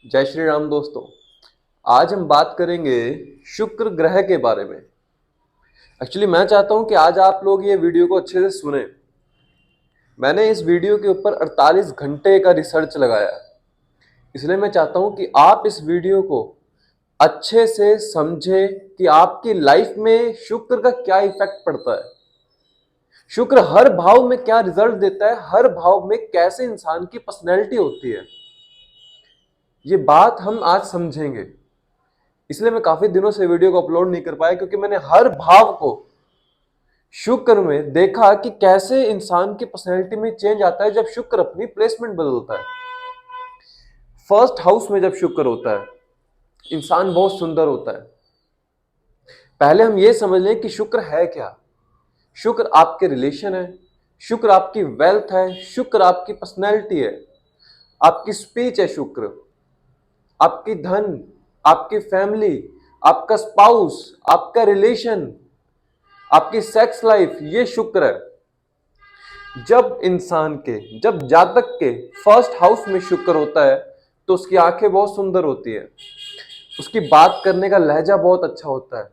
जय श्री राम दोस्तों। आज हम बात करेंगे शुक्र ग्रह के बारे में। एक्चुअली मैं चाहता हूं कि आज आप लोग ये वीडियो को अच्छे से सुने। मैंने इस वीडियो के ऊपर 48 घंटे का रिसर्च लगाया है, इसलिए मैं चाहता हूं कि आप इस वीडियो को अच्छे से समझें कि आपकी लाइफ में शुक्र का क्या इफेक्ट पड़ता है, शुक्र हर भाव में क्या रिजल्ट देता है, हर भाव में कैसे इंसान की पर्सनैलिटी होती है। ये बात हम आज समझेंगे। इसलिए मैं काफी दिनों से वीडियो को अपलोड नहीं कर पाया, क्योंकि मैंने हर भाव को शुक्र में देखा कि कैसे इंसान की पर्सनैलिटी में चेंज आता है जब शुक्र अपनी प्लेसमेंट बदलता है। फर्स्ट हाउस में जब शुक्र होता है, इंसान बहुत सुंदर होता है। पहले हम ये समझ लें कि शुक्र है क्या। शुक्र आपके रिलेशन है, शुक्र आपकी वेल्थ है, शुक्र आपकी पर्सनैलिटी है, आपकी स्पीच है, शुक्र आपकी धन, आपकी फैमिली, आपका स्पाउस, आपका रिलेशन, आपकी सेक्स लाइफ, ये शुक्र है। जब जातक के फर्स्ट हाउस में शुक्र होता है तो उसकी आंखें बहुत सुंदर होती है, उसकी बात करने का लहजा बहुत अच्छा होता है,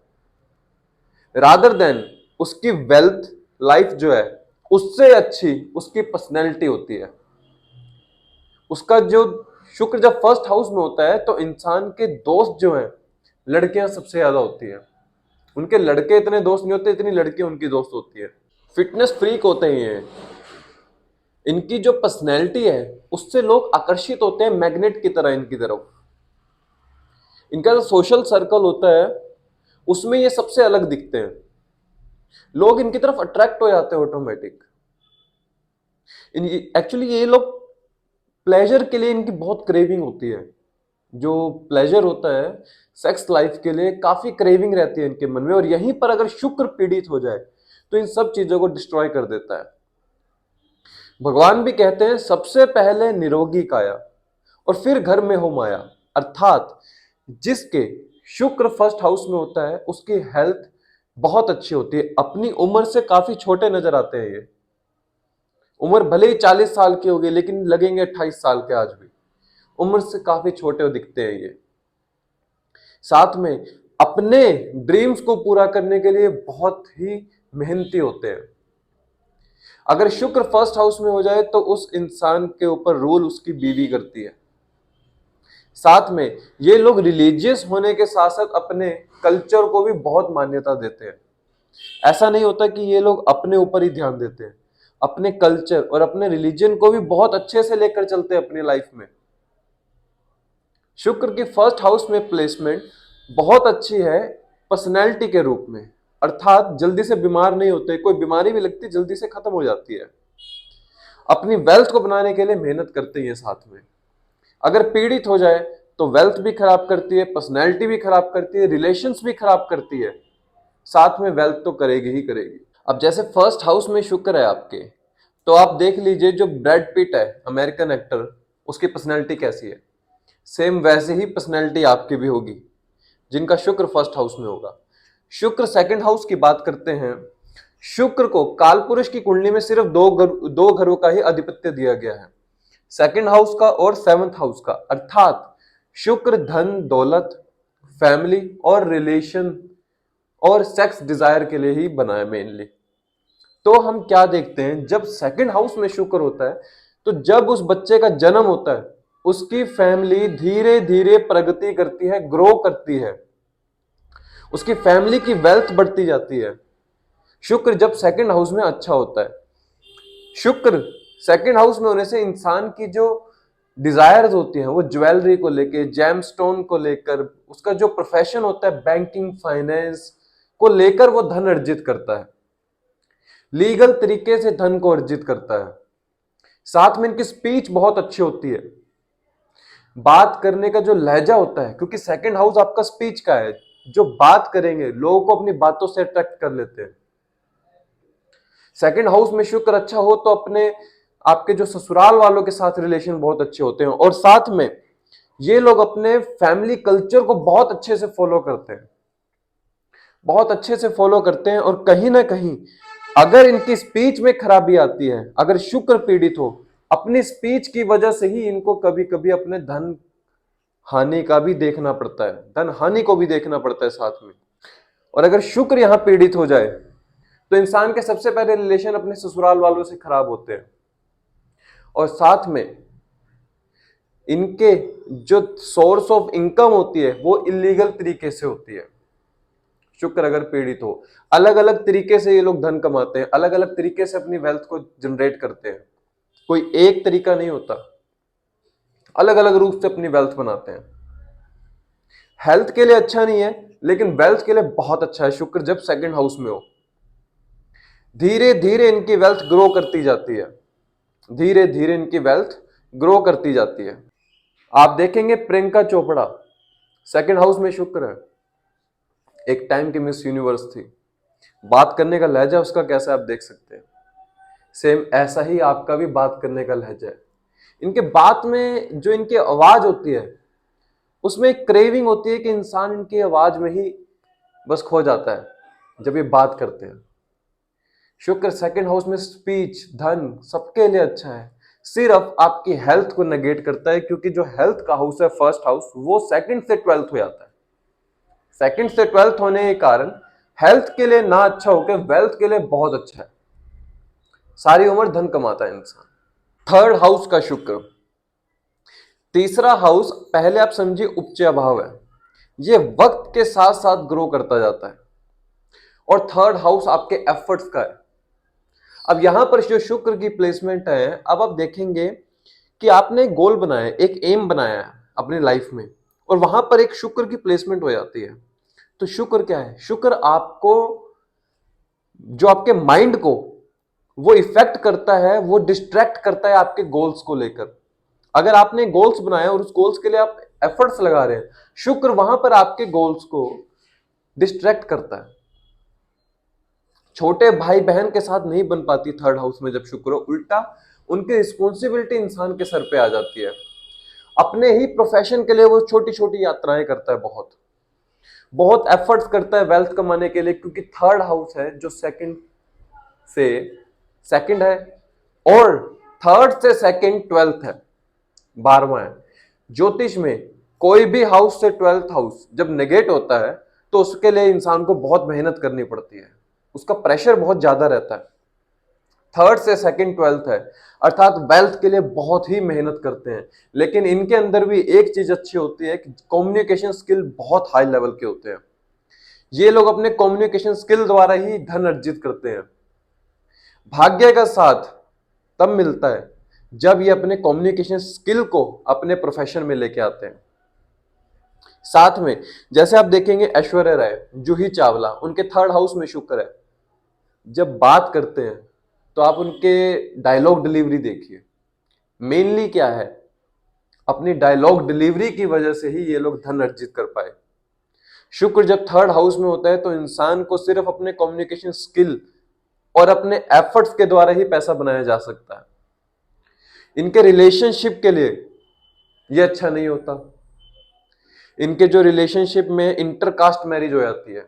रादर देन उसकी वेल्थ लाइफ जो है उससे अच्छी उसकी पर्सनैलिटी होती है। उसका जो शुक्र जब फर्स्ट हाउस में होता है तो इंसान के दोस्त जो हैं, लड़कियां सबसे ज्यादा होती हैं। उनके लड़के इतने दोस्त नहीं होते, इतनी लड़कियां उनकी दोस्त होती है। फिटनेस फ्रीक होते ही हैं। इनकी जो पर्सनैलिटी है उससे लोग आकर्षित होते हैं मैग्नेट की तरह इनकी तरफ। इनका जो सोशल सर्कल होता है उसमें ये सबसे अलग दिखते हैं। लोग इनकी तरफ अट्रैक्ट हो जाते हैं ऑटोमेटिक। एक्चुअली ये लोग प्लेजर के लिए इनकी बहुत क्रेविंग होती है। जो प्लेजर होता है सेक्स लाइफ के लिए काफी क्रेविंग रहती है इनके मन में, और यहीं पर अगर शुक्र पीड़ित हो जाए तो इन सब चीजों को डिस्ट्रॉय कर देता है। भगवान भी कहते हैं सबसे पहले निरोगी काया और फिर घर में हो माया। अर्थात जिसके शुक्र फर्स्ट हाउस में होता है उसकी हेल्थ बहुत अच्छी होती है। अपनी उम्र से काफी छोटे नजर आते हैं ये। उम्र भले ही 40 साल की होगी लेकिन लगेंगे 28 साल के आज भी। उम्र से काफी छोटे दिखते हैं ये। साथ में अपने ड्रीम्स को पूरा करने के लिए बहुत ही मेहनती होते हैं। अगर शुक्र फर्स्ट हाउस में हो जाए तो उस इंसान के ऊपर रूल उसकी बीवी करती है। साथ में ये लोग रिलीजियस होने के साथ साथ अपने कल्चर को भी बहुत मान्यता देते हैं। ऐसा नहीं होता कि ये लोग अपने ऊपर ही ध्यान देते हैं, अपने कल्चर और अपने रिलीजन को भी बहुत अच्छे से लेकर चलते हैं अपनी लाइफ में। शुक्र की फर्स्ट हाउस में प्लेसमेंट बहुत अच्छी है पर्सनैलिटी के रूप में। अर्थात जल्दी से बीमार नहीं होते, कोई बीमारी भी लगती जल्दी से खत्म हो जाती है। अपनी वेल्थ को बनाने के लिए मेहनत करते हैं साथ में। अगर पीड़ित हो जाए तो वेल्थ भी खराब करती है, पर्सनैलिटी भी खराब करती है, रिलेशंस भी खराब करती है, साथ में वेल्थ तो करेगी ही करेगी। अब जैसे फर्स्ट हाउस में शुक्र है आपके, तो आप देख लीजिए जो ब्रैड पिट है अमेरिकन एक्टर, उसकी पर्सनैलिटी कैसी है। सेम वैसे ही पर्सनैलिटी आपकी भी होगी जिनका शुक्र फर्स्ट हाउस में होगा। शुक्र सेकंड हाउस की बात करते हैं। शुक्र को कालपुरुष की कुंडली में सिर्फ दो घरों का ही अधिपत्य दिया गया है, सेकंड हाउस का और सेवंथ हाउस का। अर्थात शुक्र धन दौलत, फैमिली और रिलेशन और सेक्स डिजायर के लिए ही बना है मेनली। तो हम क्या देखते हैं, जब सेकंड हाउस में शुक्र होता है तो जब उस बच्चे का जन्म होता है उसकी फैमिली धीरे धीरे प्रगति करती है, ग्रो करती है, उसकी फैमिली की वेल्थ बढ़ती जाती है। शुक्र जब सेकंड हाउस में अच्छा होता है, शुक्र सेकंड हाउस में होने से इंसान की जो डिजायर्स होती हैं वो ज्वेलरी को लेकर, जेमस्टोन को लेकर, उसका जो प्रोफेशन होता है बैंकिंग फाइनेंस को लेकर वो धन अर्जित करता है, लीगल तरीके से धन को अर्जित करता है। साथ में इनकी स्पीच बहुत अच्छी होती है, बात करने का जो लहजा होता है, क्योंकि सेकंड हाउस आपका स्पीच का है। जो बात करेंगे लोगों को अपनी बातों से अट्रैक्ट कर लेते हैं। सेकंड हाउस में शुक्र अच्छा हो तो अपने आपके जो ससुराल वालों के साथ रिलेशन बहुत अच्छे होते हैं, और साथ में ये लोग अपने फैमिली कल्चर को बहुत अच्छे से फॉलो करते हैं, बहुत अच्छे से फॉलो करते हैं। और कहीं ना कहीं अगर इनकी स्पीच में खराबी आती है, अगर शुक्र पीड़ित हो, अपनी स्पीच की वजह से ही इनको कभी कभी अपने धन हानि का भी देखना पड़ता है, धन हानि को भी देखना पड़ता है साथ में। और अगर शुक्र यहां पीड़ित हो जाए तो इंसान के सबसे पहले रिलेशन अपने ससुराल वालों से खराब होते हैं, और साथ में इनके जो सोर्स ऑफ इनकम होती है वो इलीगल तरीके से होती है। शुक्र अगर पीड़ित हो, अलग अलग तरीके से ये लोग धन कमाते हैं, अलग अलग तरीके से अपनी वेल्थ को जनरेट करते हैं, कोई एक तरीका नहीं होता, अलग अलग रूप से अपनी वेल्थ बनाते हैं। हेल्थ के लिए अच्छा नहीं है, लेकिन वेल्थ के लिए बहुत अच्छा है शुक्र जब सेकंड हाउस में हो। धीरे धीरे इनकी वेल्थ ग्रो करती जाती है, धीरे धीरे इनकी वेल्थ ग्रो करती जाती है। आप देखेंगे प्रियंका चोपड़ा, सेकंड हाउस में शुक्र है, एक टाइम की मिस यूनिवर्स थी, बात करने का लहजा उसका कैसा आप देख सकते हैं। सेम ऐसा ही आपका भी बात करने का लहजा है। इनके बात में जो इनकी आवाज होती है उसमें एक क्रेविंग होती है कि इंसान इनकी आवाज में ही बस खो जाता है जब ये बात करते हैं। शुक्र सेकंड हाउस में स्पीच, धन सबके लिए अच्छा है, सिर्फ आपकी हेल्थ को नेगेट करता है, क्योंकि जो हेल्थ का हाउस है फर्स्ट हाउस वो सेकंड से 12th हो जाता है। सेकंड से 12th होने के कारण हेल्थ के लिए ना अच्छा होकर वेल्थ के लिए बहुत अच्छा है, सारी उम्र धन कमाता है इंसान। थर्ड हाउस का शुक्र, तीसरा हाउस पहले आप समझिए उपचय भाव है, ये वक्त के साथ साथ ग्रो करता जाता है, और थर्ड हाउस आपके एफर्ट्स का है। अब यहां पर जो शुक्र की प्लेसमेंट है, अब आप देखेंगे कि आपने एक गोल बनाया, एक एम बनाया है अपनी लाइफ में, और वहां पर एक शुक्र की प्लेसमेंट हो जाती है। तो शुक्र क्या है? शुक्र आपको, जो आपके माइंड को वो इफेक्ट करता है, वो डिस्ट्रैक्ट करता है आपके गोल्स को लेकर। अगर आपने गोल्स बनाए और उस गोल्स के लिए आप एफर्ट्स लगा रहे हैं, शुक्र वहां पर आपके गोल्स को डिस्ट्रैक्ट करता है। छोटे भाई बहन के साथ नहीं बन पाती थर्ड हाउस में जब शुक्र हो, उल्टा उनकी रिस्पॉन्सिबिलिटी इंसान के सर पे आ जाती है। अपने ही प्रोफेशन के लिए वो छोटी छोटी यात्राएं करता है, बहुत बहुत एफर्ट्स करता है वेल्थ कमाने के लिए, क्योंकि थर्ड हाउस है जो सेकंड से सेकंड है, और थर्ड से सेकंड 12th है, 12वां है। ज्योतिष में कोई भी हाउस से 12th हाउस जब नेगेट होता है तो उसके लिए इंसान को बहुत मेहनत करनी पड़ती है, उसका प्रेशर बहुत ज्यादा रहता है। थर्ड से सेकंड 12th है, अर्थात वेल्थ के लिए बहुत ही मेहनत करते हैं। लेकिन इनके अंदर भी एक चीज अच्छी होती है कि कम्युनिकेशन स्किल बहुत हाई लेवल के होते हैं। ये लोग अपने कम्युनिकेशन स्किल द्वारा ही धन अर्जित करते हैं। भाग्य का साथ तब मिलता है जब ये अपने कम्युनिकेशन स्किल को अपने प्रोफेशन में लेके आते हैं। साथ में जैसे आप देखेंगे ऐश्वर्या राय, जूही चावला, उनके थर्ड हाउस में शुक्र है। जब बात करते हैं तो आप उनके डायलॉग डिलीवरी देखिए, मेनली क्या है, अपनी डायलॉग डिलीवरी की वजह से ही ये लोग धन अर्जित कर पाए। शुक्र जब थर्ड हाउस में होता है तो इंसान को सिर्फ अपने कम्युनिकेशन स्किल और अपने एफर्ट्स के द्वारा ही पैसा बनाया जा सकता है। इनके रिलेशनशिप के लिए ये अच्छा नहीं होता। इनके जो रिलेशनशिप में इंटरकास्ट मैरिज हो जाती है,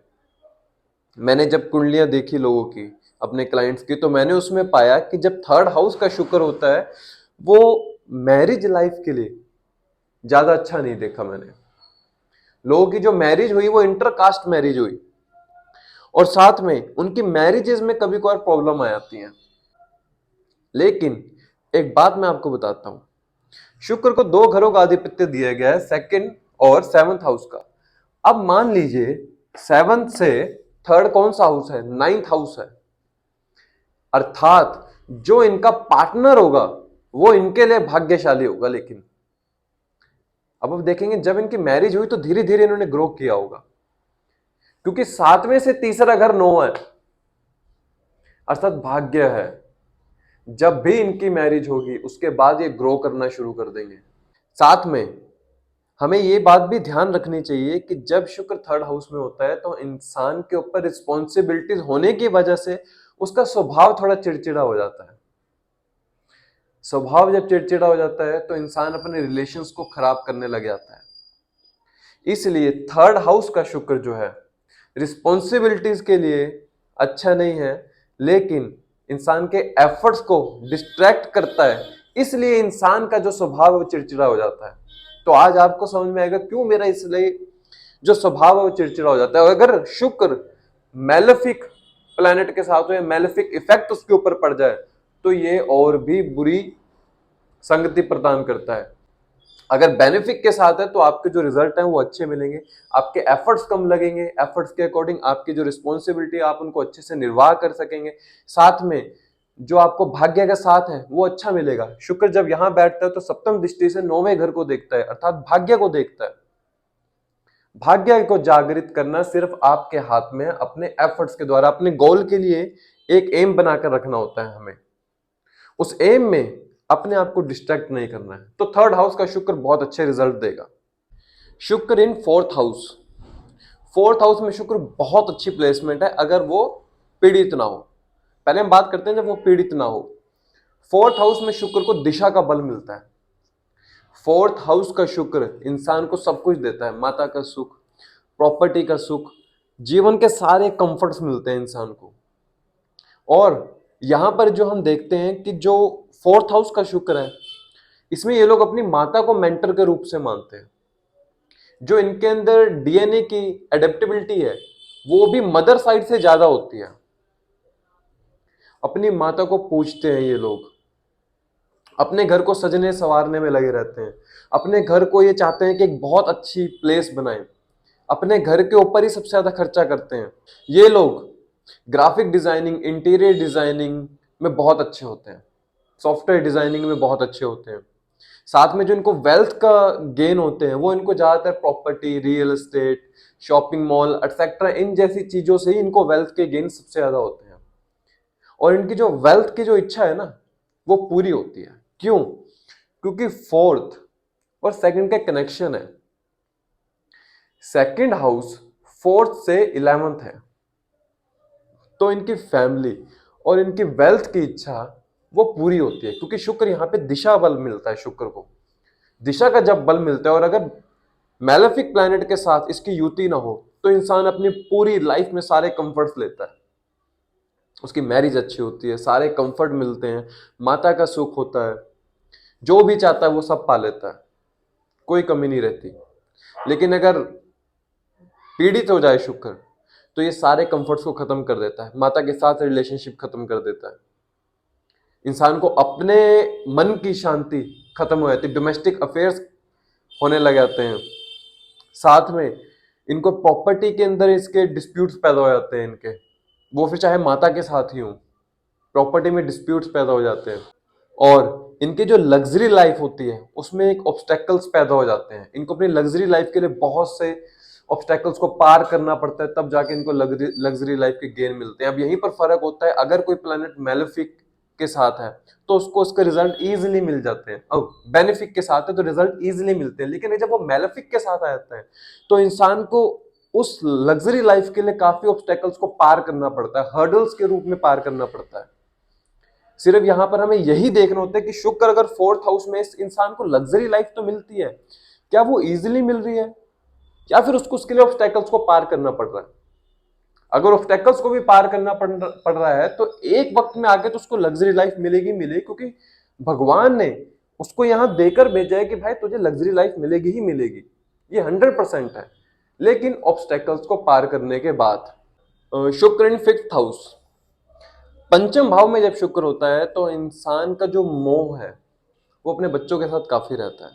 मैंने जब कुंडलियां देखी लोगों की, अपने क्लाइंट्स की, तो मैंने उसमें पाया कि जब थर्ड हाउस का शुक्र होता है वो मैरिज लाइफ के लिए ज्यादा अच्छा नहीं देखा मैंने। लोगों की जो मैरिज हुई वो इंटरकास्ट मैरिज हुई, और साथ में उनकी मैरिजेस में कभी कभार प्रॉब्लम आ जाती है। लेकिन एक बात मैं आपको बताता हूं, शुक्र को दो घरों का आधिपत्य दिया गया है, सेकंड और सेवंथ हाउस का। अब मान लीजिए सेवंथ से थर्ड कौन सा हाउस है? 9th हाउस है, अर्थात जो इनका पार्टनर होगा वो इनके लिए भाग्यशाली होगा। लेकिन अब आप देखेंगे जब इनकी मैरिज हुई तो धीरे धीरे इन्होंने ग्रो किया होगा, क्योंकि 7वें से तीसरा घर 9 है, अर्थात भाग्य है। जब भी इनकी मैरिज होगी उसके बाद ये ग्रो करना शुरू कर देंगे। साथ में हमें ये बात भी ध्यान रखनी चाहिए कि जब शुक्र थर्ड हाउस में होता है तो इंसान के ऊपर रिस्पॉन्सिबिलिटीज होने की वजह से उसका स्वभाव थोड़ा चिड़चिड़ा हो जाता है। स्वभाव जब चिड़चिड़ा हो जाता है तो इंसान अपने रिलेशंस को खराब करने लग जाता है। इसलिए थर्ड हाउस का शुक्र जो है रिस्पॉन्सिबिलिटीज के लिए अच्छा नहीं है, लेकिन इंसान के एफर्ट्स को डिस्ट्रैक्ट करता है, इसलिए इंसान का जो स्वभाव है वो चिड़चिड़ा हो जाता है। तो आज आपको समझ में आएगा क्यों मेरा इसलिए जो स्वभाव है वो चिड़चिड़ा हो जाता है। अगर शुक्र मैलेफिक प्लैनेट के साथ हो या मैलेफिक इफेक्ट उसके ऊपर पड़ जाए तो ये और भी बुरी संगति प्रदान करता है। अगर बेनिफिक के साथ है तो आपके जो रिजल्ट हैं वो अच्छे मिलेंगे, आपके एफर्ट्स कम लगेंगे, एफर्ट्स के अकॉर्डिंग आपकी जो रिस्पॉन्सिबिलिटी आप उनको अच्छे से निर्वाह कर सकेंगे। साथ में जो आपको भाग्य का साथ है वो अच्छा मिलेगा। शुक्र जब यहां बैठता है तो सप्तम दृष्टि से 9वें घर को देखता है, अर्थात भाग्य को देखता है। भाग्य को जागृत करना सिर्फ आपके हाथ में है, अपने एफर्ट्स के द्वारा अपने गोल के लिए एक एम बनाकर रखना होता है हमें। उस एम में अपने आप को डिस्ट्रैक्ट नहीं करना है। तो थर्ड हाउस का शुक्र बहुत अच्छे रिजल्ट देगा। शुक्र in fourth house, fourth house में शुक्र बहुत अच्छी प्लेसमेंट है अगर वो पीड़ित ना हो। पहले हम बात करते हैं जब वो पीड़ित ना हो। फोर्थ हाउस में शुक्र को दिशा का बल मिलता है। फोर्थ हाउस का शुक्र इंसान को सब कुछ देता है, माता का सुख, प्रॉपर्टी का सुख, जीवन के सारे कंफर्ट्स मिलते हैं इंसान को। और यहां पर जो हम देखते हैं कि जो फोर्थ हाउस का शुक्र है इसमें ये लोग अपनी माता को मेंटर के रूप से मानते हैं। जो इनके अंदर डीएनए की एडेप्टेबिलिटी है वो भी मदर साइड से ज्यादा होती है। अपनी माता को पूछते हैं ये लोग, अपने घर को सजने संवारने में लगे रहते हैं, अपने घर को ये चाहते हैं कि एक बहुत अच्छी प्लेस बनाएं, अपने घर के ऊपर ही सबसे ज्यादा खर्चा करते हैं। ये लोग ग्राफिक डिजाइनिंग, इंटीरियर डिजाइनिंग में बहुत अच्छे होते हैं, सॉफ्टवेयर डिजाइनिंग में बहुत अच्छे होते हैं। साथ में जो इनको वेल्थ का गेन होते हैं वो इनको ज्यादातर property, real estate, shopping mall etcetera इन जैसी चीजों से ही इनको वेल्थ के गेन सबसे ज्यादा होते हैं। और इनकी जो वेल्थ की जो इच्छा है ना वो पूरी होती है। क्यों? क्योंकि फोर्थ और सेकंड का कनेक्शन है। सेकंड हाउस फोर्थ से 11th है, तो इनकी फैमिली और इनकी वेल्थ की इच्छा वो पूरी होती है। क्योंकि शुक्र यहाँ पे दिशा बल मिलता है, शुक्र को दिशा का जब बल मिलता है और अगर मैलेफिक प्लैनेट के साथ इसकी युति ना हो तो इंसान अपनी पूरी लाइफ में सारे कंफर्ट्स लेता है। उसकी मैरिज अच्छी होती है, सारे कंफर्ट मिलते हैं, माता का सुख होता है, जो भी चाहता है वो सब पा लेता है, कोई कमी नहीं रहती। लेकिन अगर पीड़ित हो जाए शुक्र तो ये सारे कंफर्ट्स को खत्म कर देता है, माता के साथ रिलेशनशिप खत्म कर देता है, इंसान को अपने मन की शांति खत्म हो जाती है, डोमेस्टिक अफेयर्स होने लग जाते हैं। साथ में इनको प्रॉपर्टी के अंदर इसके डिस्प्यूट्स पैदा हो जाते हैं इनके, वो फिर चाहे माता के साथ ही हो, प्रॉपर्टी में डिस्प्यूट्स पैदा हो जाते हैं। और इनकी जो लग्जरी लाइफ होती है उसमें एक ऑब्स्टेकल्स पैदा हो जाते हैं। इनको अपनी लग्जरी लाइफ के लिए बहुत से ऑब्स्टेकल्स को पार करना पड़ता है, तब जाके इनको लग्जरी लाइफ के गेन मिलते हैं। अब यहीं पर फर्क होता है, अगर कोई प्लैनेट मैलेफिक के साथ है तो उसको उसके रिजल्ट इजीली मिल जाते हैं, अब बेनिफिक के साथ है तो रिजल्ट इजीली मिलते हैं। लेकिन जब वो मैलेफिक के साथ आ जाता है तो इंसान को उस लग्जरी लाइफ के लिए काफी ऑब्स्टेकल्स को पार करना पड़ता है, हर्डल्स के रूप में पार करना पड़ता है। सिर्फ यहां पर हमें यही देखना होता है कि शुक्र अगर फोर्थ हाउस में इस इंसान को लग्जरी लाइफ तो मिलती है, क्या वो इजीली मिल रही है या फिर उसको उसके लिए ऑब्स्टेकल्स को पार करना पड़ रहा है। अगर ऑब्स्टेकल्स को भी पार करना पड़ रहा है तो एक वक्त में आके तो उसको लग्जरी लाइफ मिलेगी मिलेगी, क्योंकि भगवान ने उसको यहां देकर भेजा है कि भाई तुझे लग्जरी लाइफ मिलेगी ही मिलेगी, ये 100% है। लेकिन ऑब्स्टेकल्स को पार करने के बाद शुक्र इन फिफ्थ हाउस, पंचम भाव में जब शुक्र होता है तो इंसान का जो मोह है वो अपने बच्चों के साथ काफी रहता है।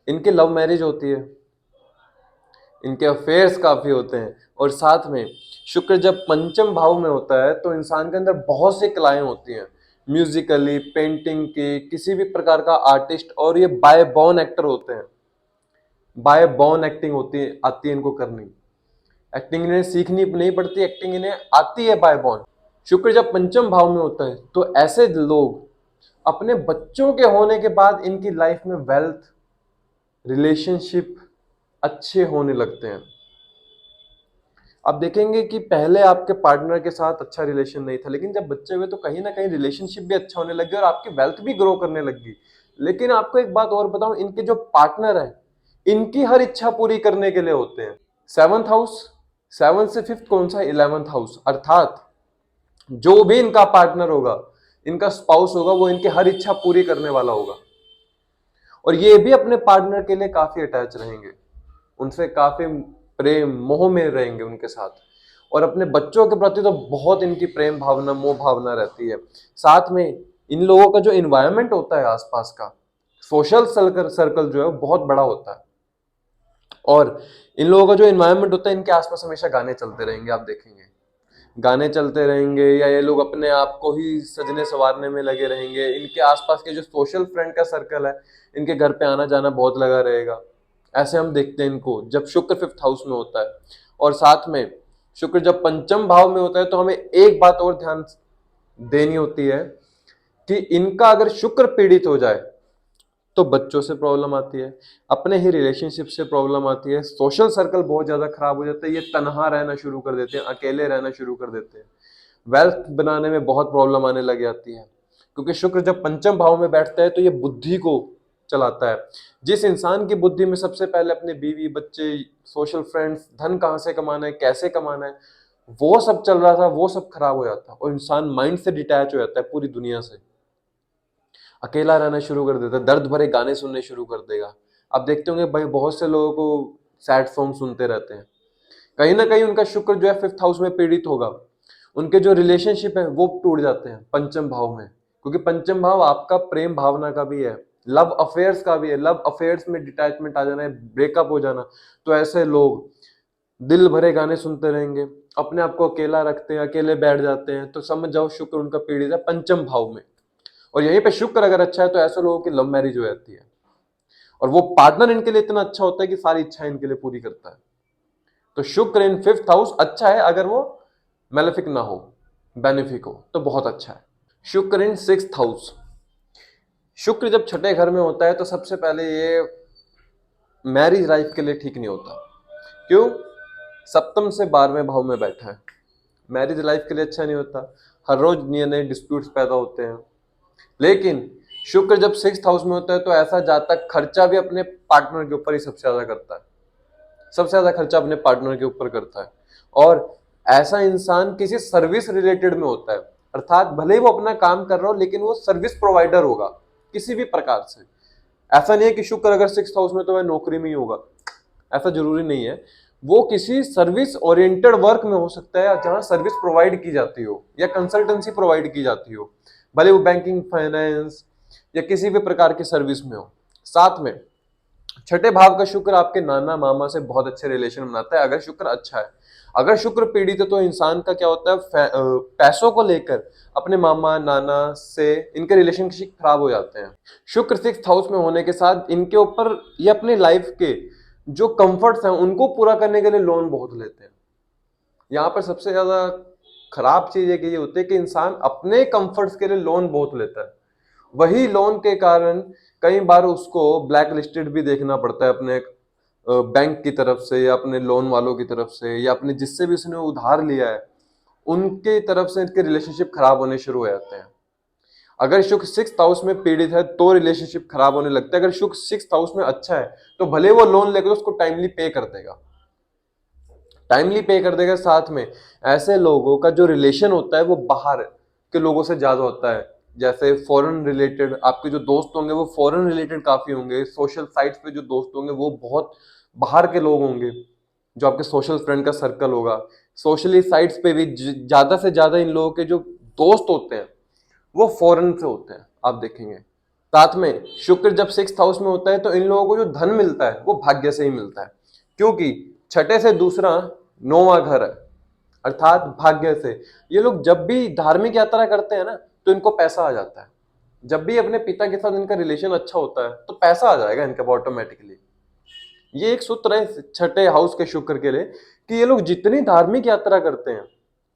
इनकी लव मैरिज होती है, इनके अफेयर्स काफी होते हैं। और साथ में शुक्र जब पंचम भाव में होता है तो इंसान के अंदर बहुत सी कलाएं होती हैं, म्यूजिकली, पेंटिंग की, किसी भी प्रकार का आर्टिस्ट, और ये बाय बॉर्न एक्टर होते हैं। बाय बॉर्न एक्टिंग होती है, आती है इनको करनी, एक्टिंग इन्हें सीखनी नहीं पड़ती, एक्टिंग इन्हें आती है बाय बॉर्न। शुक्र जब पंचम भाव में होता है तो ऐसे लोग अपने बच्चों के होने के बाद इनकी लाइफ में वेल्थ, रिलेशनशिप अच्छे होने लगते हैं। आप देखेंगे कि पहले आपके पार्टनर के साथ अच्छा रिलेशन नहीं था, लेकिन जब बच्चे हुए तो कहीं ना कहीं रिलेशनशिप भी अच्छा होने लग गया और आपकी वेल्थ भी ग्रो करने लगी। लेकिन आपको एक बात और बताऊं, इनके जो पार्टनर है इनकी हर इच्छा पूरी करने के लिए होते हैं। 7th हाउस, 7 से 5th कौन सा? 11th हाउस, अर्थात जो भी इनका पार्टनर होगा, इनका स्पाउस होगा, वो इनकी हर इच्छा पूरी करने वाला होगा। और ये भी अपने पार्टनर के लिए काफी अटैच रहेंगे, उनसे काफी प्रेम मोह में रहेंगे उनके साथ। और अपने बच्चों के प्रति तो बहुत इनकी प्रेम भावना मोह भावना रहती है। साथ में इन लोगों का जो इन्वायरमेंट होता है आसपास का, सोशल सर्कल जो है वो बहुत बड़ा होता है। और इन लोगों का जो इन्वायरमेंट होता है, इनके आसपास हमेशा गाने चलते रहेंगे, आप देखेंगे गाने चलते रहेंगे, या ये लोग अपने आप को ही सजने संवारने में लगे रहेंगे। इनके आसपास के जो सोशल फ्रेंड का सर्कल है, इनके घर पे आना जाना बहुत लगा रहेगा। ऐसे हम देखते हैं इनको जब शुक्र 5th हाउस में होता है। और साथ में शुक्र जब पंचम भाव में होता है तो हमें एक बात और ध्यान देनी होती है कि इनका अगर शुक्र पीड़ित हो जाए तो बच्चों से प्रॉब्लम आती है, अपने ही रिलेशनशिप से प्रॉब्लम आती है, सोशल सर्कल बहुत ज्यादा खराब हो जाता है, ये तनहा रहना शुरू कर देते हैं, अकेले रहना शुरू कर देते हैं, वेल्थ बनाने में बहुत प्रॉब्लम आने लग जाती है। क्योंकि शुक्र जब पंचम भाव में बैठता है तो ये बुद्धि को चलाता है। जिस इंसान की बुद्धि में सबसे पहले अपने बीवी बच्चे, सोशल फ्रेंड्स, धन कहाँ से कमाना है, कैसे कमाना है, वो सब चल रहा था, वो सब खराब हो जाता है और इंसान माइंड से डिटैच हो जाता है पूरी दुनिया से, अकेला रहना शुरू कर देता है, दर्द भरे गाने सुनने शुरू कर देगा। आप देखते होंगे भाई बहुत से लोगों को सैड सॉन्ग सुनते रहते हैं, कहीं ना कहीं उनका शुक्र जो है 5th हाउस में पीड़ित होगा, उनके जो रिलेशनशिप है वो टूट जाते हैं पंचम भाव में। क्योंकि पंचम भाव आपका प्रेम भावना का भी है, लव अफेयर्स का भी है। लव अफेयर्स में डिटैचमेंट आ जाना है, ब्रेकअप हो जाना, तो ऐसे लोग दिल भरे गाने सुनते रहेंगे, अपने आप को अकेला रखते हैं, अकेले बैठ जाते हैं, तो समझ जाओ शुक्र उनका पीड़ित है पंचम भाव में। और यहीं पे शुक्र अगर अच्छा है तो ऐसे लोगों की लव मैरिज हो जाती है और वो पार्टनर इनके लिए इतना अच्छा होता है कि सारी इच्छाएं इनके लिए पूरी करता है। तो शुक्र इन 5th हाउस अच्छा है, अगर वो मेलेफिक ना हो, बेनिफिक हो तो बहुत अच्छा है। शुक्र इन 6th हाउस, शुक्र जब छठे घर में होता है तो सबसे पहले ये मैरिज लाइफ के लिए ठीक नहीं होता। क्यों? सप्तम से 12वें भाव में बैठा है, मैरिज लाइफ के लिए अच्छा नहीं होता, हर रोज नए नए डिस्प्यूट्स पैदा होते हैं। लेकिन शुक्र जब 6th हाउस में होता है तो ऐसा जातक खर्चा भी अपने पार्टनर के ऊपर ही सबसे ज्यादा करता है, सबसे ज्यादा खर्चा अपने पार्टनर के ऊपर करता है। और ऐसा इंसान किसी सर्विस रिलेटेड में होता है, अर्थात भले ही वो अपना काम कर रहा हो लेकिन वो सर्विस प्रोवाइडर होगा किसी भी प्रकार से। ऐसा नहीं है कि शुक्र अगर 6th हाउस में तो वह नौकरी में ही होगा, ऐसा जरूरी नहीं है। वो किसी सर्विस ओरिएंटेड वर्क में हो सकता है जहां सर्विस प्रोवाइड की जाती हो या कंसल्टेंसी प्रोवाइड की जाती हो, भले वो बैंकिंग, फाइनेंस या किसी भी प्रकार की सर्विस में हो। साथ में छठे भाव का शुक्र आपके नाना मामा से बहुत अच्छे रिलेशन बनाता है अगर शुक्र अच्छा है। अगर शुक्र पीड़ित है तो इंसान का क्या होता है, पैसों को लेकर अपने मामा नाना से इनके रिलेशनशिप खराब हो जाते हैं। शुक्र 6th हाउस में होने के साथ इनके ऊपर ये अपने लाइफ के जो कंफर्ट्स हैं उनको पूरा करने के लिए लोन बहुत लेते हैं। यहाँ पर सबसे ज्यादा खराब चीज ये होती है कि इंसान अपने कंफर्ट्स के लिए लोन बहुत लेता है, वही लोन के कारण कई बार उसको ब्लैक लिस्टेड भी देखना पड़ता है अपने बैंक की तरफ से या अपने लोन वालों की तरफ से या अपने जिससे भी उसने उधार लिया है उनके तरफ से इनके रिलेशनशिप खराब होने शुरू हो जाते हैं। अगर शुक्र 6th हाउस में पीड़ित है तो रिलेशनशिप खराब होने लगता है। अगर शुक्र 6th हाउस में अच्छा है तो भले वो लोन लेकर उसको टाइमली पे कर देगा, टाइमली पे कर देगा। साथ में ऐसे लोगों का जो रिलेशन होता है वो बाहर के लोगों से ज्यादा होता है, जैसे फॉरेन रिलेटेड आपके जो दोस्त होंगे वो फॉरेन रिलेटेड काफी होंगे, सोशल साइट्स पे जो दोस्त होंगे वो बहुत बाहर के लोग होंगे, जो आपके सोशल फ्रेंड का सर्कल होगा। सोशली साइट्स पे भी ज्यादा से ज्यादा इन लोगों के जो दोस्त होते हैं वो फॉरेन से होते हैं, आप देखेंगे। साथ में शुक्र जब 6th हाउस में होता है तो इन लोगों को जो धन मिलता है वो भाग्य से ही मिलता है, क्योंकि छठे से दूसरा 9वां घर है, अर्थात भाग्य से। ये लोग जब भी धार्मिक यात्रा करते हैं ना तो इनको पैसा आ जाता है। जब भी अपने पिता के साथ इनका रिलेशन अच्छा होता है तो पैसा आ जाएगा इनका ऑटोमेटिकली। ये एक सूत्र है छठे हाउस के शुक्र के लिए कि ये लोग जितनी धार्मिक यात्रा करते हैं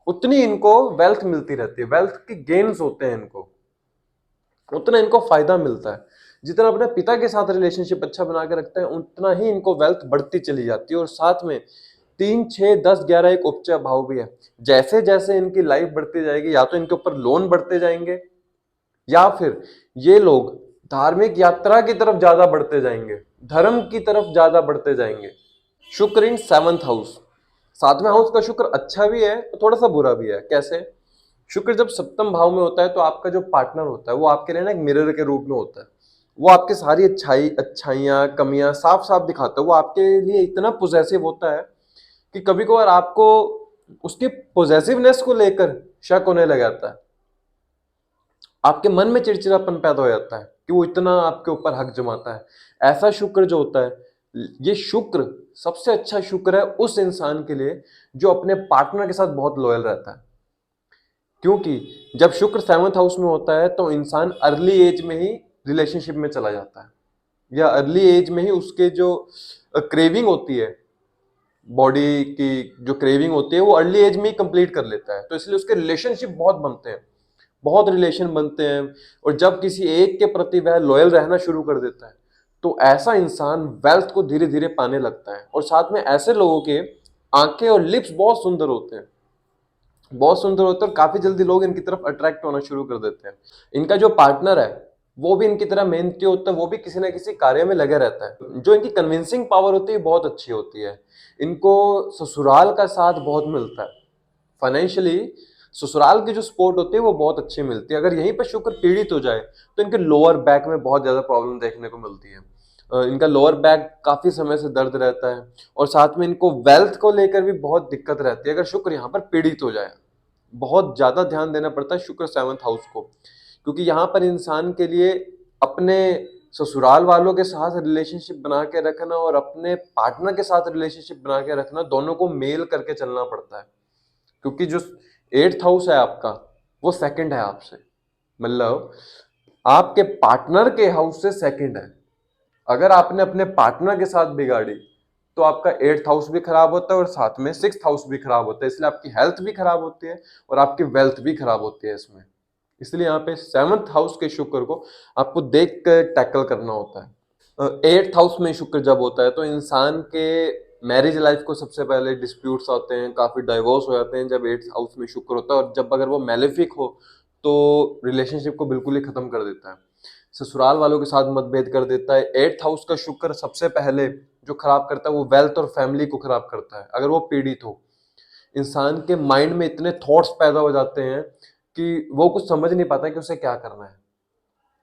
उतनी इनको वेल्थ मिलती रहती है, वेल्थ के गेन्स होते हैं इनको, उतना इनको फायदा मिलता है। जितना अपने पिता के साथ रिलेशनशिप अच्छा बना के रखते हैं उतना ही इनको वेल्थ बढ़ती चली जाती है। और साथ में 3, 6, 10, 11 एक उपचय भाव भी है। जैसे जैसे इनकी लाइफ बढ़ती जाएगी या तो इनके ऊपर लोन बढ़ते जाएंगे या फिर ये लोग धार्मिक यात्रा की तरफ ज्यादा बढ़ते जाएंगे, धर्म की तरफ ज्यादा बढ़ते जाएंगे। शुक्र इन 7th हाउस, 7वें हाउस का शुक्र अच्छा भी है तो थोड़ा सा बुरा भी है। कैसे? शुक्र जब सप्तम भाव में होता है तो आपका जो पार्टनर होता है वो आपके लिए ना एक मिरर के रूप में होता है। वो आपके सारी अच्छाइयाँ कमियां साफ साफ दिखाता है। वो आपके लिए इतना पोजेसिव होता है कि कभी कभार आपको उसकी पोजेसिवनेस को लेकर शक होने लग जाता है। आपके मन में चिड़चिड़ापन पैदा हो जाता है कि वो इतना आपके ऊपर हक जमाता है। ऐसा शुक्र जो होता है, ये शुक्र सबसे अच्छा शुक्र है उस इंसान के लिए जो अपने पार्टनर के साथ बहुत लॉयल रहता है। क्योंकि जब शुक्र 7th हाउस में होता है तो इंसान अर्ली एज में ही रिलेशनशिप में चला जाता है, या अर्ली एज में ही उसके जो क्रेविंग होती है, बॉडी की जो क्रेविंग होती है वो अर्ली एज में ही कंप्लीट कर लेता है। तो इसलिए उसके रिलेशनशिप बहुत बनते हैं, बहुत रिलेशन बनते हैं। और जब किसी एक के प्रति वह लॉयल रहना शुरू कर देता है तो ऐसा इंसान वेल्थ को धीरे धीरे पाने लगता है। और साथ में ऐसे लोगों के आंखें और लिप्स बहुत सुंदर होते हैं, बहुत सुंदर होते हैं, और काफी जल्दी लोग इनकी तरफ अट्रैक्ट होना शुरू कर देते हैं। इनका जो पार्टनर है वो भी इनकी तरह मेहनती होता है, वो भी किसी ना किसी कार्य में लगे रहता है। जो इनकी कन्विंसिंग पावर होती है बहुत अच्छी होती है। इनको ससुराल का साथ बहुत मिलता है फाइनेंशियली। ससुराल की जो सपोर्ट होती है वो बहुत अच्छी मिलती है। अगर यहीं पर शुक्र पीड़ित हो जाए तो इनके लोअर बैक में बहुत ज्यादा प्रॉब्लम देखने को मिलती है। इनका लोअर बैक काफी समय से दर्द रहता है, और साथ में इनको वेल्थ को लेकर भी बहुत दिक्कत रहती है अगर शुक्र यहाँ पर पीड़ित हो जाए। बहुत ज्यादा ध्यान देना पड़ता है शुक्र 7th हाउस को, क्योंकि यहाँ पर इंसान के लिए अपने ससुराल वालों के साथ रिलेशनशिप बना के रखना और अपने पार्टनर के साथ रिलेशनशिप बना के रखना, दोनों को मेल करके चलना पड़ता है। क्योंकि जो 8th हाउस है आपका वो सेकंड है आपसे, मतलब आपके पार्टनर के हाउस से सेकंड है। अगर आपने अपने पार्टनर के साथ बिगाड़ी तो आपका 8th हाउस भी खराब होता है और साथ में 6th हाउस भी खराब होता है। इसलिए आपकी हेल्थ भी खराब होती है और आपकी वेल्थ भी खराब होती है इसमें। इसलिए यहाँ पे 7th हाउस के शुक्र को आपको देख कर टैकल करना होता है। 8th हाउस में शुक्र जब होता है तो इंसान के मैरिज लाइफ को सबसे पहले डिस्प्यूट्स आते हैं, काफी डाइवोर्स हो जाते हैं जब 8th हाउस में शुक्र होता है। और जब अगर वो मैलेफिक हो तो रिलेशनशिप को बिल्कुल ही खत्म कर देता है, ससुराल वालों के साथ मतभेद कर देता है। 8th हाउस का शुक्र सबसे पहले जो खराब करता है वो वेल्थ और फैमिली को खराब करता है। अगर वो पीड़ित हो, इंसान के माइंड में इतने थॉट्स पैदा हो जाते हैं कि वो कुछ समझ नहीं पाता कि उसे क्या करना है।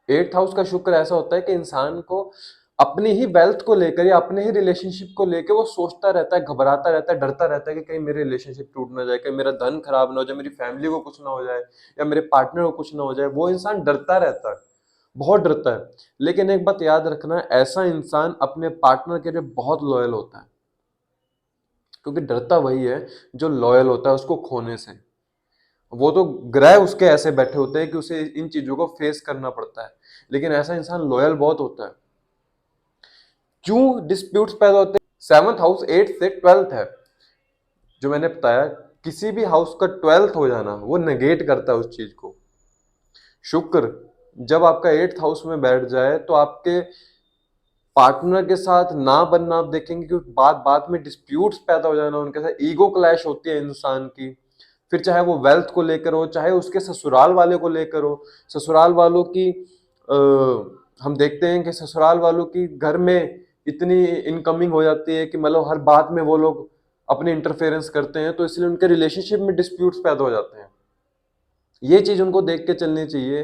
8th हाउस का शुक्र ऐसा होता है कि इंसान को अपनी ही वेल्थ को लेकर या अपने ही रिलेशनशिप को लेकर वो सोचता रहता है, घबराता रहता है, डरता रहता है कि कहीं मेरे रिलेशनशिप टूट ना जाए, कहीं मेरा धन खराब ना हो जाए, मेरी फैमिली को कुछ ना हो जाए या मेरे पार्टनर को कुछ ना हो जाए। वो इंसान डरता रहता है, बहुत डरता है। लेकिन एक बात याद रखना, ऐसा इंसान अपने पार्टनर के लिए बहुत लॉयल होता है, क्योंकि डरता वही है जो लॉयल होता है उसको खोने से। वो तो ग्रह उसके ऐसे बैठे होते हैं कि उसे इन चीजों को फेस करना पड़ता है, लेकिन ऐसा इंसान लॉयल बहुत होता है। क्यों डिस्प्यूट्स पैदा होते हैं? 7th हाउस 8 से 12th है, जो मैंने बताया। किसी भी हाउस का 12th हो जाना वो नेगेट करता है उस चीज को। शुक्र जब आपका 8th हाउस में बैठ जाए तो आपके पार्टनर के साथ ना बनना आप देखेंगे, क्योंकि बात बात में डिस्प्यूट्स पैदा हो जाना, उनके साथ ईगो क्लैश होती है इंसान की। फिर चाहे वो वेल्थ को लेकर हो, चाहे उसके ससुराल वाले को लेकर हो। ससुराल वालों की हम देखते हैं कि ससुराल वालों की घर में इतनी इनकमिंग हो जाती है कि मतलब हर बात में वो लोग अपने इंटरफेरेंस करते हैं, तो इसलिए उनके रिलेशनशिप में डिस्प्यूट्स पैदा हो जाते हैं। ये चीज उनको देख के चलनी चाहिए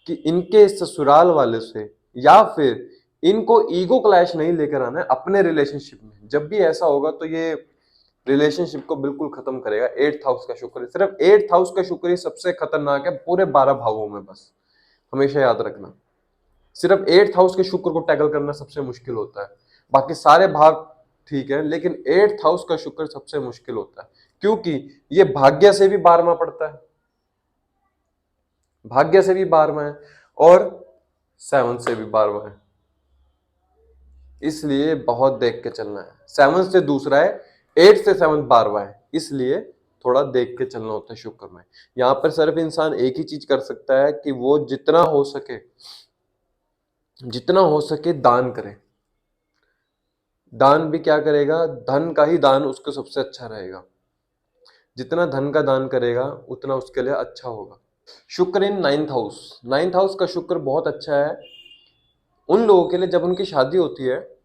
कि इनके ससुराल वाले से या फिर इनको ईगो क्लैश नहीं लेकर आना है अपने रिलेशनशिप में। जब भी ऐसा होगा तो ये रिलेशनशिप को बिल्कुल खत्म करेगा। 8th हाउस का शुक्र, सिर्फ 8th हाउस का शुक्र ही सबसे खतरनाक है पूरे 12 भावों में, बस हमेशा याद रखना। सिर्फ 8th हाउस के शुक्र को टैकल करना सबसे मुश्किल होता है। बाकी सारे भाव ठीक है, लेकिन 8th हाउस का शुक्र सबसे मुश्किल होता है, क्योंकि ये भाग्य से भी 12वां पड़ता है, भाग्य से भी 12वां है और 7 से भी 12वां है। इसलिए बहुत देख के चलना है। 7 से दूसरा है, 8 से 7 12वां है, इसलिए थोड़ा देख के चलना होता है शुक्र में। यहाँ पर सिर्फ इंसान एक ही चीज कर सकता है कि वो जितना हो सके दान करे। दान भी क्या करेगा, धन का ही दान उसको सबसे अच्छा रहेगा। जितना धन का दान करेगा उतना उसके लिए अच्छा होगा। शुक्र इन 9th हाउस, 9th हाउस का शुक्र बहुत अच्छा है उन लोगों के लिए जब उनकी शादी होती है,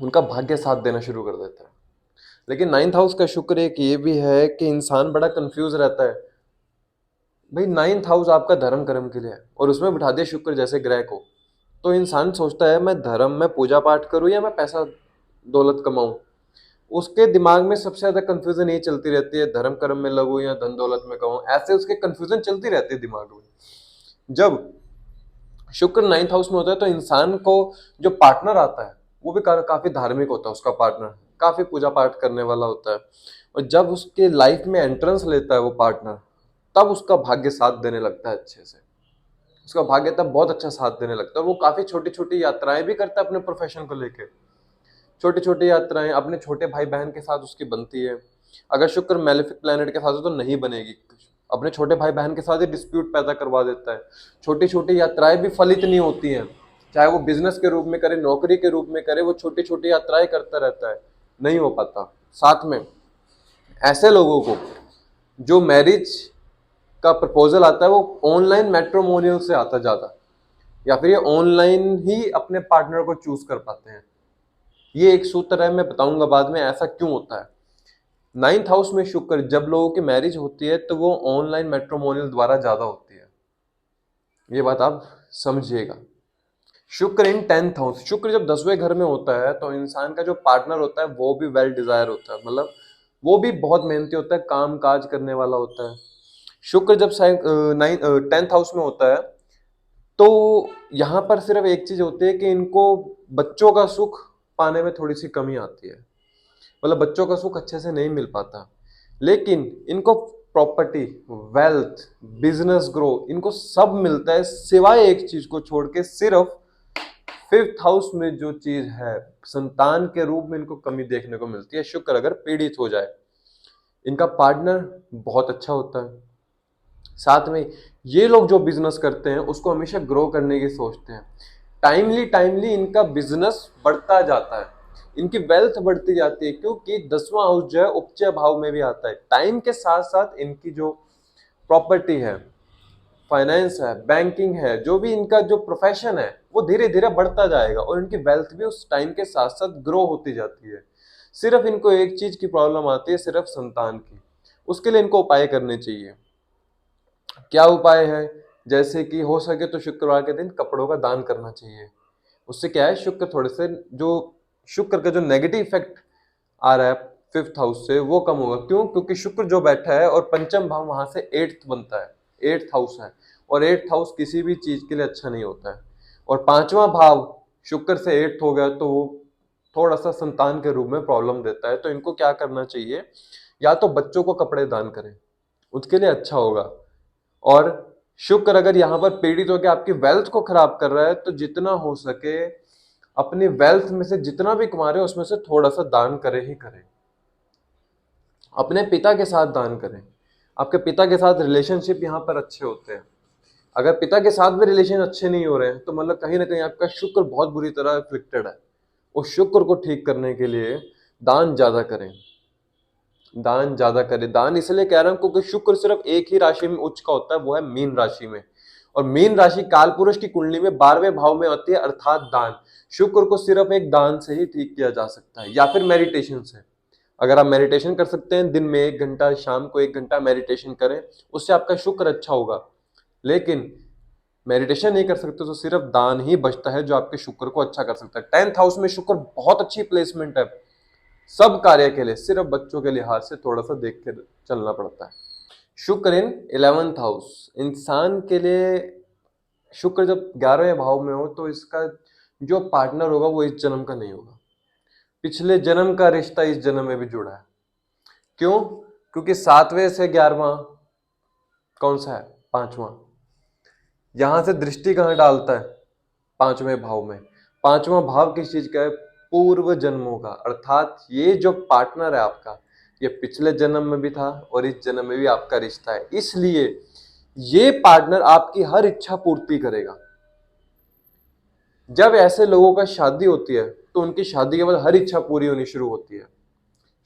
उनका भाग्य साथ देना शुरू कर देता है। लेकिन 9th हाउस का शुक्र एक ये भी है कि इंसान बड़ा कंफ्यूज रहता है। भाई 9th हाउस आपका धर्म कर्म के लिए है और उसमें बिठा दिया शुक्र जैसे ग्रह को, तो इंसान सोचता है मैं धर्म में पूजा पाठ करूं या मैं पैसा दौलत कमाऊं। उसके दिमाग में सबसे ज्यादा कंफ्यूजन ये चलती रहती है, धर्म कर्म में लगूं या धन दौलत में कमाऊं, ऐसे उसके कंफ्यूजन चलती रहती है दिमाग में। जब शुक्र 9th हाउस में होता है तो इंसान को जो पार्टनर आता है वो भी काफी धार्मिक होता है, उसका पार्टनर काफी पूजा पाठ करने वाला होता है। और जब उसके लाइफ में एंट्रेंस लेता है वो पार्टनर, तब उसका भाग्य साथ देने लगता है अच्छे से। उसका भाग्य तब बहुत अच्छा साथ देने लगता है। वो काफी छोटी छोटी यात्राएं भी करता है अपने प्रोफेशन को लेकर। छोटी छोटी यात्राएं अपने छोटे भाई बहन के साथ उसकी बनती है। अगर शुक्र मैलेफिक प्लैनेट के साथ है तो नहीं बनेगी। अपने छोटे भाई बहन के साथ ही डिस्प्यूट पैदा करवा देता है। छोटी छोटी यात्राएं भी फलित नहीं होती हैं, चाहे वो बिजनेस के रूप में करे, नौकरी के रूप में करे, वो छोटी छोटी यात्राएं करता रहता है, नहीं हो पाता। साथ में ऐसे लोगों को जो मैरिज का प्रपोजल आता है वो ऑनलाइन मैट्रिमोनियल से आता ज्यादा, या फिर ये ऑनलाइन ही अपने पार्टनर को चूज कर पाते हैं। ये एक सूत्र है, मैं बताऊंगा बाद में ऐसा क्यों होता है। 9th हाउस में शुक्र जब लोगों की मैरिज होती है तो वो ऑनलाइन मैट्रिमोनियल द्वारा ज्यादा होती है, ये बात आप समझिएगा। शुक्र इन 10th हाउस, शुक्र जब 10वें घर में होता है तो इंसान का जो पार्टनर होता है वो भी वेल डिजायर होता है, मतलब वो भी बहुत मेहनती होता है, काम काज करने वाला होता है। शुक्र जब 10th हाउस में होता है तो यहाँ पर सिर्फ एक चीज होती है कि इनको बच्चों का सुख पाने में थोड़ी सी कमी आती है, मतलब बच्चों का सुख अच्छे से नहीं मिल पाता। लेकिन इनको प्रॉपर्टी, वेल्थ, बिजनेस ग्रो, इनको सब मिलता है सिवाय एक चीज को छोड़ के, सिर्फ 5th हाउस में जो चीज है संतान के रूप में इनको कमी देखने को मिलती है। शुक्र अगर पीड़ित हो जाए, इनका पार्टनर बहुत अच्छा होता है। साथ में ये लोग जो बिजनेस करते हैं उसको हमेशा ग्रो करने की सोचते हैं। टाइमली टाइमली इनका बिजनेस बढ़ता जाता है, इनकी वेल्थ बढ़ती जाती है, क्योंकि 10वां हाउस जो है उपचय भाव में भी आता है। टाइम के साथ साथ इनकी जो प्रॉपर्टी है, फाइनेंस है, बैंकिंग है, जो भी इनका जो प्रोफेशन है वो धीरे धीरे बढ़ता जाएगा और इनकी वेल्थ भी उस टाइम के साथ साथ ग्रो होती जाती है। सिर्फ इनको एक चीज की प्रॉब्लम आती है, सिर्फ संतान की। उसके लिए इनको उपाय करने चाहिए। क्या उपाय है? जैसे कि हो सके तो शुक्रवार के दिन कपड़ों का दान करना चाहिए। उससे क्या है, शुक्र थोड़े से जो शुक्र का जो नेगेटिव इफेक्ट आ रहा है 5th हाउस से वो कम होगा। क्यों? क्योंकि शुक्र जो बैठा है और पंचम भाव वहां से 8th बनता है, 8th हाउस है, और 8th हाउस किसी भी चीज के लिए अच्छा नहीं होता है। और 5वां भाव शुक्र से 8th हो गया तो वो थोड़ा सा संतान के रूप में प्रॉब्लम देता है। तो इनको क्या करना चाहिए, या तो बच्चों को कपड़े दान करें, उसके लिए अच्छा होगा। और शुक्र अगर यहाँ पर पीड़ित होकर आपकी वेल्थ को खराब कर रहा है तो जितना हो सके अपनी वेल्थ में से जितना भी कमा रहे हो उसमें से थोड़ा सा दान करें ही करें। अपने पिता के साथ दान करें। आपके पिता के साथ रिलेशनशिप यहाँ पर अच्छे होते हैं। अगर पिता के साथ भी रिलेशन अच्छे नहीं हो रहे हैं तो मतलब कहीं ना कहीं आपका शुक्र बहुत बुरी तरह अफेक्टेड है। उस शुक्र को ठीक करने के लिए दान ज्यादा करें, दान ज्यादा करें। दान इसलिए कह रहा हूं क्योंकि शुक्र सिर्फ एक ही राशि में उच्च का होता है, वो है मीन राशि में। और मीन राशि काल पुरुष की कुंडली में 12वें भाव में होती है, अर्थात दान। शुक्र को सिर्फ एक दान से ही ठीक किया जा सकता है, या फिर मेडिटेशन से। अगर आप मेडिटेशन कर सकते हैं, दिन में 1 घंटा, शाम को 1 घंटा मेडिटेशन करें, उससे आपका शुक्र अच्छा होगा। लेकिन मेडिटेशन नहीं कर सकते तो सिर्फ दान ही बचता है जो आपके शुक्र को अच्छा कर सकता है। 10th हाउस में शुक्र बहुत अच्छी प्लेसमेंट है सब कार्य के लिए, सिर्फ बच्चों के लिहाज से थोड़ा सा देख के चलना पड़ता है। शुक्र इन 11th हाउस, इंसान के लिए शुक्र जब 11वें भाव में हो तो इसका जो पार्टनर होगा वो इस जन्म का नहीं होगा, पिछले जन्म का रिश्ता इस जन्म में भी जुड़ा है। क्यों? क्योंकि 7वें से 11वां कौन सा है? 5वां। यहां से दृष्टि कहां डालता है? 5वें भाव में। 5वां भाव किस चीज का है? पूर्व जन्मों का। अर्थात ये जो पार्टनर है आपका, ये पिछले जन्म में भी था और इस जन्म में भी आपका रिश्ता है, इसलिए ये पार्टनर आपकी हर इच्छा पूर्ति करेगा। जब ऐसे लोगों का शादी होती है तो उनकी शादी के बाद हर इच्छा पूरी होनी शुरू होती है।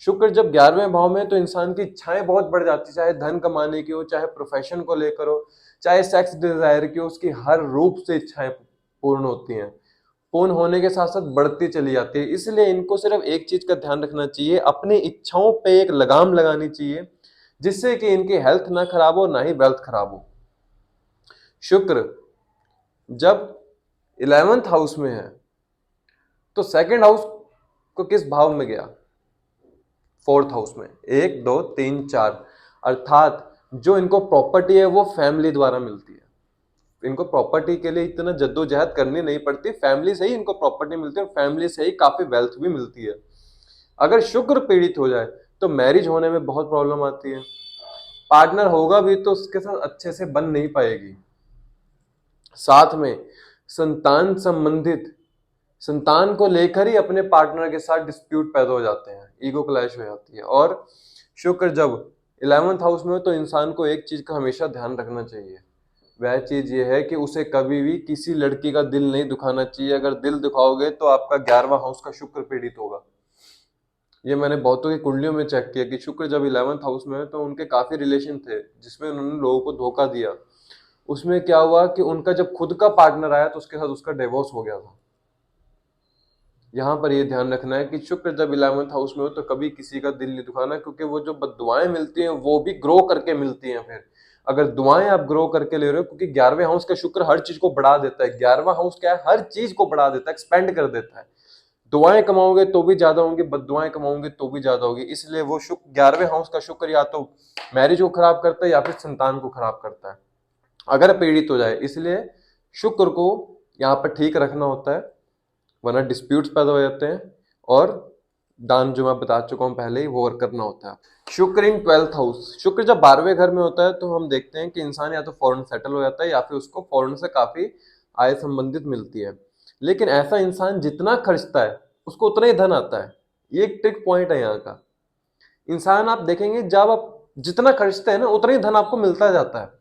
शुक्र जब 11वें भाव में तो इंसान की इच्छाएं बहुत बढ़ जाती है, चाहे धन कमाने की हो, चाहे प्रोफेशन को लेकर हो, चाहे सेक्स डिजायर की हो, उसकी हर रूप से इच्छाएं पूर्ण होती हैं। पूर्ण होने के साथ साथ बढ़ती चली जाती है। इसलिए इनको सिर्फ एक चीज का ध्यान रखना चाहिए, अपनी इच्छाओं पे एक लगाम लगानी चाहिए, जिससे कि इनकी हेल्थ ना खराब हो, ना ही वेल्थ खराब हो। शुक्र जब 11th हाउस में है, तो सेकंड हाउस को किस भाव में गया? 4th हाउस में। 1 2 3 4, अर्थात जो इनको प्रॉपर्टी है वो फैमिली द्वारा मिलती है। इनको प्रॉपर्टी के लिए इतना जद्दोजहद करनी नहीं पड़ती, फैमिली से ही इनको प्रॉपर्टी मिलती है और फैमिली से ही काफी वेल्थ भी मिलती है। अगर शुक्र पीड़ित हो जाए तो मैरिज होने में बहुत प्रॉब्लम आती है, पार्टनर होगा भी तो उसके साथ अच्छे से बन नहीं पाएगी। साथ में संतान संबंधित, संतान को लेकर ही अपने पार्टनर के साथ डिस्प्यूट पैदा हो जाते हैं, ईगो क्लैश हो जाती है। और शुक्र जब 11th हाउस में हो तो इंसान को एक चीज का हमेशा ध्यान रखना चाहिए, वह चीज ये है कि उसे कभी भी किसी लड़की का दिल नहीं दुखाना चाहिए। अगर दिल दुखाओगे तो आपका 11वां हाउस का शुक्र पीड़ित होगा। ये मैंने बहुतों की कुंडलियों में चेक किया कि शुक्र जब 11th हाउस में है तो उनके काफी रिलेशन थे जिसमें उन्होंने लोगों को धोखा दिया। उसमें क्या हुआ कि उनका जब खुद का पार्टनर आया तो उसके साथ उसका डिवोर्स हो गया था। यहाँ पर ये ध्यान रखना है कि शुक्र जब 11th हाउस में हो तो कभी किसी का दिल नहीं दुखाना, क्योंकि वो जो बद्दुआएं मिलती हैं वो भी ग्रो करके मिलती हैं। फिर अगर दुआएं आप ग्रो करके ले रहे हो, क्योंकि 11वें हाउस का शुक्र हर चीज को बढ़ा देता है। 11वां हाउस क्या है? हर चीज को बढ़ा देता है, एक्सपेंड कर देता है। दुआएं कमाओगे तो भी ज्यादा होंगी, बद्दुआएं कमाओगे तो भी ज्यादा होगी। इसलिए वो शुक्र 11वें हाउस का शुक्र या तो मैरिज को खराब करता है या फिर संतान को खराब करता है अगर पीड़ित हो जाए। इसलिए शुक्र को यहाँ पर ठीक रखना होता है, वरना डिस्प्यूट्स पैदा हो जाते हैं। और दान जो मैं बता चुका हूं पहले ही, वो करना होता है। शुक्र इन 12th हाउस, शुक्र जब 12वें घर में होता है तो हम देखते हैं कि इंसान या तो फॉरेन सेटल हो जाता है या फिर उसको फॉरेन से काफी आय संबंधित मिलती है। लेकिन ऐसा इंसान जितना खर्चता है उसको उतना ही धन आता है। ये एक ट्रिक पॉइंट है यहाँ का। इंसान आप देखेंगे जब आप जितना खर्चते हैं ना उतना ही धन आपको मिलता जाता है।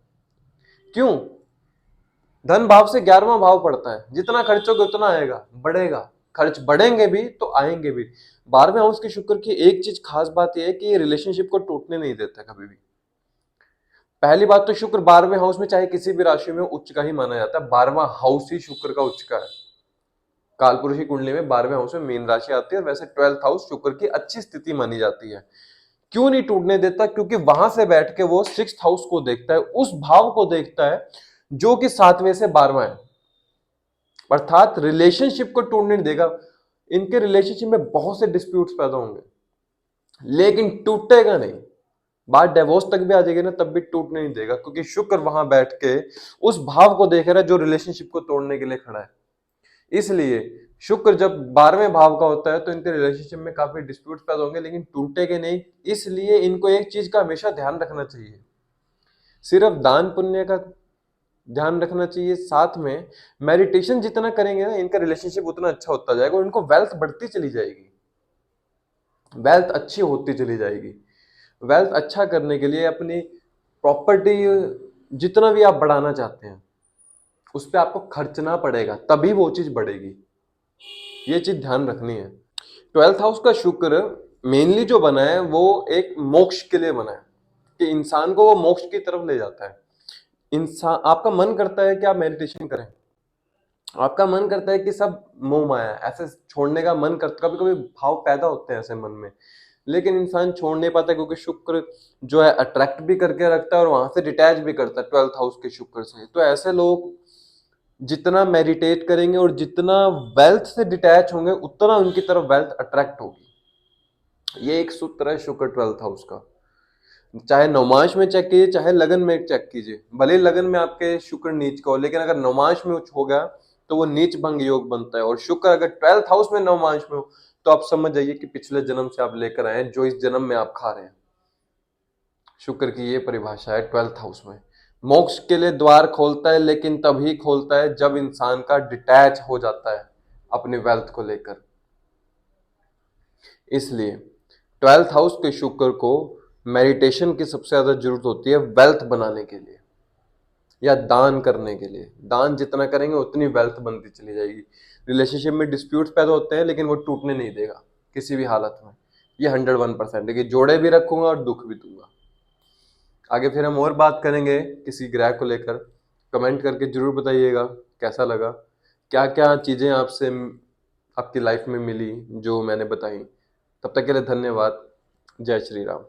क्यों? धन भाव से 11वां भाव पड़ता है, जितना खर्चोगे उतना आएगा, बढ़ेगा। खर्च बढ़ेंगे भी तो आएंगे भी। 12वें हाउस के शुक्र की एक चीज खास बात यह है कि ये रिलेशनशिप को टूटने नहीं देता कभी भी। पहली बात तो शुक्र 12वें हाउस में चाहे किसी भी राशि में उच्च का ही माना जाता है। 12वां हाउस ही शुक्र का उच्च का है। कालपुरुष की कुंडली में 12वें हाउस में मीन राशि आती है और वैसे 12th हाउस शुक्र की अच्छी स्थिति मानी जाती है। क्यों नहीं टूटने देता? क्योंकि वहां से बैठ के वो 6th हाउस को देखता है, उस भाव को देखता है जो कि 7वें से 12वां है, अर्थात रिलेशनशिप को टूटने नहीं देगा। इनके रिलेशनशिप में बहुत से डिस्प्यूट्स पैदा होंगे लेकिन टूटेगा नहीं। बात डिवोर्स तक भी आ जाएगी ना तब भी टूटने नहीं देगा, क्योंकि शुक्र वहां बैठ के उस भाव को देख रहा है जो रिलेशनशिप को तोड़ने के लिए खड़ा है। इसलिए शुक्र जब 12वें भाव का होता है तो इनके रिलेशनशिप में काफी डिस्प्यूट्स पैदा होंगे लेकिन टूटेंगे नहीं। इसलिए इनको एक चीज का हमेशा ध्यान रखना चाहिए, सिर्फ दान पुण्य का ध्यान रखना चाहिए, साथ में मेडिटेशन जितना करेंगे ना इनका रिलेशनशिप उतना अच्छा होता जाएगा और इनको वेल्थ बढ़ती चली जाएगी, वेल्थ अच्छी होती चली जाएगी। वेल्थ अच्छा करने के लिए अपनी प्रॉपर्टी जितना भी आप बढ़ाना चाहते हैं उस पर आपको खर्चना पड़ेगा, तभी वो चीज बढ़ेगी। ये चीज ध्यान रखनी है। 12th हाउस का शुक्र मेनली जो बना है वो एक मोक्ष के लिए बना है, कि इंसान को वो मोक्ष की तरफ ले जाता है। इंसान, आपका मन करता है कि आप मेडिटेशन करें, आपका मन करता है कि सब मोह माया है, ऐसे छोड़ने का मन करता, कभी कभी भाव पैदा होते हैं ऐसे मन में, लेकिन इंसान छोड़ नहीं पाता क्योंकि शुक्र जो है अट्रैक्ट भी करके रखता है और वहां से डिटैच भी करता है 12th हाउस के शुक्र से। तो ऐसे लोग जितना मेडिटेट करेंगे और जितना वेल्थ से डिटैच होंगे उतना उनकी तरफ वेल्थ अट्रैक्ट होगी। ये एक सूत्र है शुक्र 12th हाउस का। चाहे नवमांश में चेक कीजिए चाहे लगन में चेक कीजिए, भले लगन में आपके शुक्र नीच का हो लेकिन अगर नवमांश में उच्च हो गया तो वो नीच भंग योग बनता है। और शुक्र अगर 12th हाउस में नवमांश में हो तो आप समझ जाइए कि पिछले जन्म से आप लेकर आए हैं जो इस जन्म में आप खा रहे हैं। शुक्र की ये परिभाषा है 12th हाउस में। मोक्ष के लिए द्वार खोलता है लेकिन तभी खोलता है जब इंसान का डिटैच हो जाता है अपने वेल्थ को लेकर। इसलिए 12th हाउस के शुक्र को मेडिटेशन की सबसे ज्यादा जरूरत होती है वेल्थ बनाने के लिए या दान करने के लिए। दान जितना करेंगे उतनी वेल्थ बनती चली जाएगी। रिलेशनशिप में डिस्प्यूट्स पैदा होते हैं लेकिन वो टूटने नहीं देगा किसी भी हालत में। ये 101% है कि जोड़े भी रखूंगा और दुख भी दूंगा। आगे फिर हम और बात करेंगे किसी ग्रह को लेकर। कमेंट करके जरूर बताइएगा कैसा लगा, क्या क्या चीजें आपसे आपकी लाइफ में मिली जो मैंने बताई। तब तक के लिए धन्यवाद। जय श्री राम।